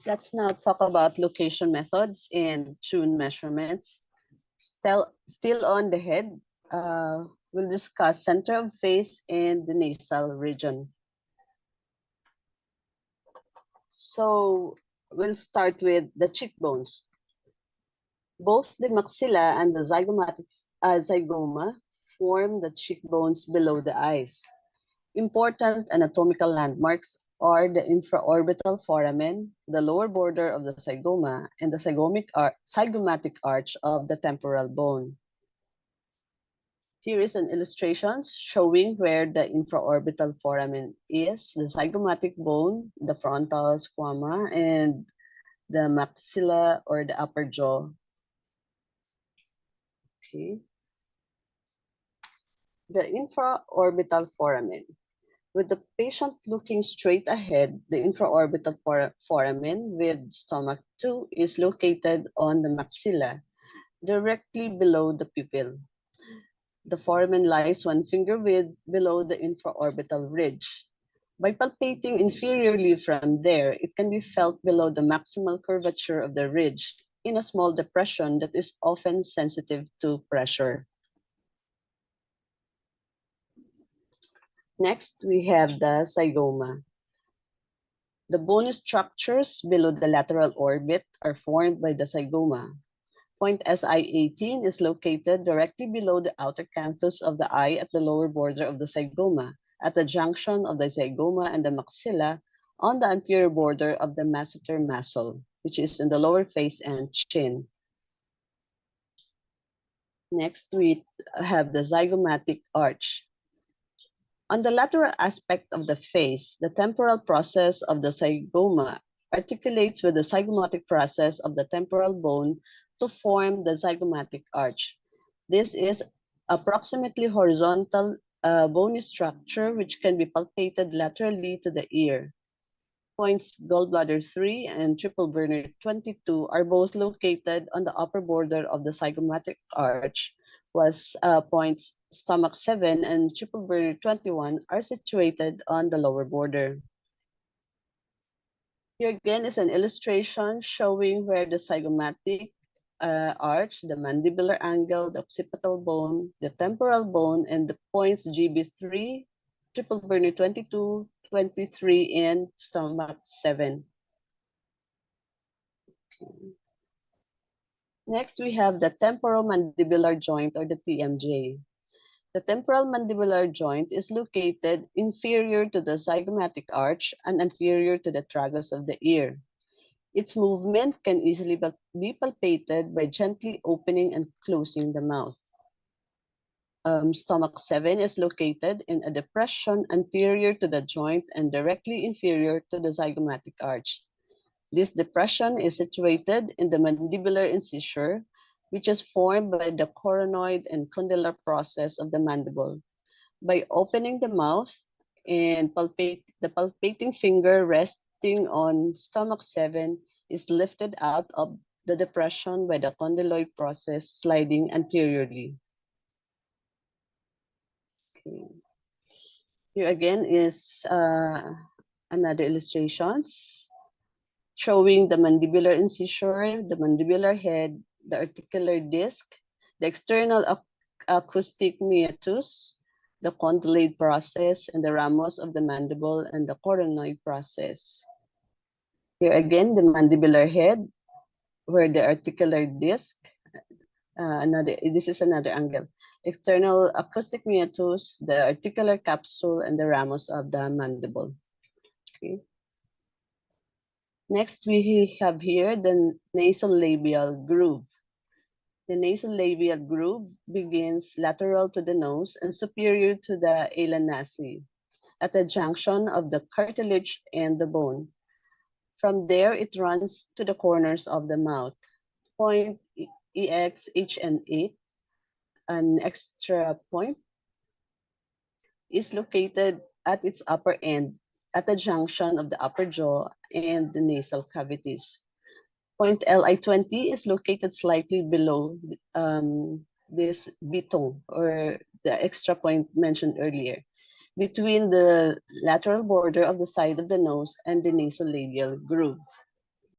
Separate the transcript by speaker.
Speaker 1: Let's now talk about location methods and tune measurements. Still on the head, we'll discuss center of face and the nasal region. So we'll start with the cheekbones. Both the maxilla and the zygoma form the cheekbones below the eyes. Important anatomical landmarks are the infraorbital foramen, the lower border of the zygoma, and the zygomatic arch of the temporal bone. Here is an illustration showing where the infraorbital foramen is, the zygomatic bone, the frontal squama, and the maxilla or the upper jaw. Okay. The infraorbital foramen. With the patient looking straight ahead, the infraorbital foramen with stomach 2 is located on the maxilla, directly below the pupil. The foramen lies 1 finger width below the infraorbital ridge. By palpating inferiorly from there, it can be felt below the maximal curvature of the ridge in a small depression that is often sensitive to pressure. Next, we have the zygoma. The bony structures below the lateral orbit are formed by the zygoma. Point SI18 is located directly below the outer canthus of the eye at the lower border of the zygoma, at the junction of the zygoma and the maxilla on the anterior border of the masseter nasal, which is in the lower face and chin. Next, we have the zygomatic arch. On the lateral aspect of the face, the temporal process of the zygoma articulates with the zygomatic process of the temporal bone to form the zygomatic arch. This is approximately horizontal bony structure which can be palpated laterally to the ear. Points gallbladder 3 and triple burner 22 are both located on the upper border of the zygomatic arch, was points stomach 7 and triple burner 21 are situated on the lower border. Here again is an illustration showing where the zygomatic arch, the mandibular angle, the occipital bone, the temporal bone, and the points GB3, triple burner 22, 23, and stomach 7. Okay. Next, we have the temporomandibular joint or the TMJ. The temporal mandibular joint is located inferior to the zygomatic arch and anterior to the tragus of the ear. Its movement can easily be palpated by gently opening and closing the mouth. Stomach 7 is located in a depression anterior to the joint and directly inferior to the zygomatic arch. This depression is situated in the mandibular incisure, which is formed by the coronoid and condylar process of the mandible. By opening the mouth and the palpating finger resting on stomach 7 is lifted out of the depression by the condyloid process sliding anteriorly. Okay. Here again is another illustrations showing the mandibular incisure, the mandibular head, the articular disc, the external acoustic meatus, the condyloid process, and the ramus of the mandible and the coronoid process. Here again, the mandibular head, where the articular disc, this is another angle. External acoustic meatus, the articular capsule, and the ramus of the mandible. Okay. Next, we have here the nasolabial groove. The nasolabial groove begins lateral to the nose and superior to the ala nasi at the junction of the cartilage and the bone. From there, it runs to the corners of the mouth. Point EX, H, and 8, an extra point, is located at its upper end at the junction of the upper jaw and the nasal cavities. Point LI20 is located slightly below this biton or the extra point mentioned earlier, between the lateral border of the side of the nose and the nasolabial groove.